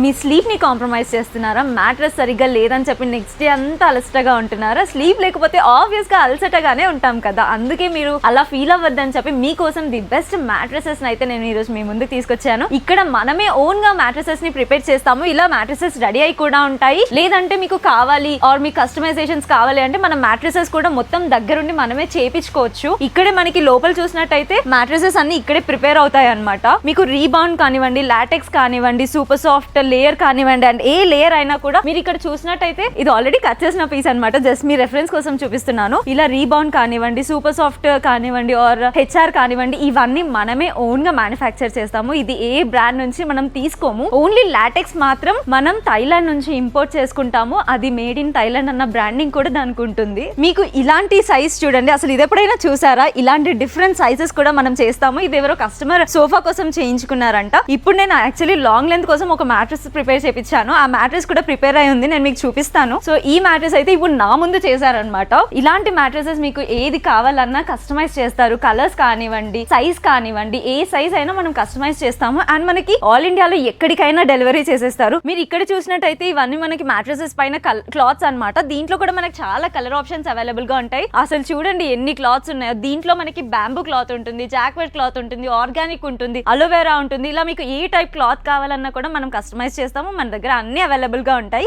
మీ sleep ని compromise చేస్తున్నారా? Mattress సరిగ్గా లేదని చెప్పి నెక్స్ట్ డే అంతా అలసటగా ఉంటున్నారా? స్లీప్ లేకపోతే ఆబ్వియస్ గా అలసటగానే ఉంటాం కదా. అందుకే మీరు అలా ఫీల్ అవ్వద్దని చెప్పి మీకోసం ది బెస్ట్ మ్యాట్రెసెస్ అయితే నేను ఈ రోజు మీ ముందుకు తీసుకొచ్చాను. ఇక్కడ మనమే ఓన్ గా మ్యాట్రెసెస్ ని ప్రిపేర్ చేస్తాము. ఇలా మ్యాట్రెసెస్ రెడీ అయి కూడా ఉంటాయి. లేదంటే మీకు కావాలి ఆర్ మీ కస్టమైజేషన్స్ కావాలి అంటే మన మ్యాట్రెసెస్ కూడా మొత్తం దగ్గరుండి మనమే చేపించుకోవచ్చు. ఇక్కడే మనకి లోపల చూసినట్టయితే మ్యాట్రెసెస్ అన్ని ఇక్కడే ప్రిపేర్ అవుతాయి అన్నమాట. మీకు రీబౌండ్ కానివ్వండి, లాటెక్స్ కానివ్వండి, సూపర్ సాఫ్ట్ లేయర్ కానివ్వండి, అండ్ ఏ లేయర్ అయినా కూడా మీరు ఇక్కడ చూసినట్టయితే ఇది ఆల్రెడీ కట్ చేసిన పీస్ అనమాట. జస్ట్ మీ రెఫరెన్స్ కోసం చూపిస్తున్నాను. ఇలా రీబౌండ్ కానివ్వండి, సూపర్ సాఫ్ట్ కానివ్వండి, ఆర్ హెచ్ఆర్ కానివ్వండి, ఇవన్నీ మనమే ఓన్ గా మ్యానుఫ్యాక్చర్ చేస్తాము. ఇది ఏ బ్రాండ్ నుంచి మనం తీసుకోము. ఓన్లీ లాటెక్స్ మాత్రం మనం థైలాండ్ నుంచి ఇంపోర్ట్ చేసుకుంటాము. అది మేడ్ ఇన్ థైలాండ్ అన్న బ్రాండింగ్ కూడా దానికి ఉంటుంది. మీకు ఇలాంటి సైజ్ చూడండి, అసలు ఇది ఎప్పుడైనా చూసారా? ఇలాంటి డిఫరెంట్ సైజెస్ కూడా మనం చేస్తాము. ఇది ఎవరో కస్టమర్ సోఫా కోసం చేయించుకున్నారంట. ఇప్పుడు నేను యాక్చువల్లీ లాంగ్ లెంత్ కోసం ఒక మ్యాట్రెస్ ప్రిపేర్ చేయించాను. ఆ మ్యాట్రెస్ కూడా ప్రిపేర్ అయి ఉంది, నేను మీకు చూపిస్తాను. సో ఈ మ్యాట్రెస్ అయితే ఇప్పుడు నా ముందు చేశారనమాట. ఇలాంటి మ్యాట్రెసెస్ మీకు ఏది కావాలన్నా కస్టమైజ్ చేస్తారు. కలర్స్ కానివ్వండి, సైజ్ కానివ్వండి, ఏ సైజ్ అయినా మనం కస్టమైజ్ చేస్తాము. అండ్ మనకి ఆల్ ఇండియాలో ఎక్కడికైనా డెలివరీ చేసేస్తారు. మీరు ఇక్కడ చూసినట్టయితే ఇవన్నీ మనకి మ్యాట్రెసెస్ పైన క్లాత్స్ అనమాట. దీంట్లో కూడా మనకి చాలా కలర్ ఆప్షన్స్ అవైలబుల్ గా ఉంటాయి. అసలు చూడండి ఎన్ని క్లాత్స్ ఉన్నాయో. దీంట్లో మనకి బ్యాంబూ క్లాత్ ఉంటుంది, జాక్వెట్ క్లాత్ ఉంటుంది, ఆర్గానిక్ ఉంటుంది, అలోవెరా ఉంటుంది. ఇలా మీకు ఏ టైప్ క్లాత్ కావాలన్నా కూడా మనం కస్టమైజ్ చేస్తాము. మన దగ్గర అన్ని అవైలబుల్ గా ఉంటాయి.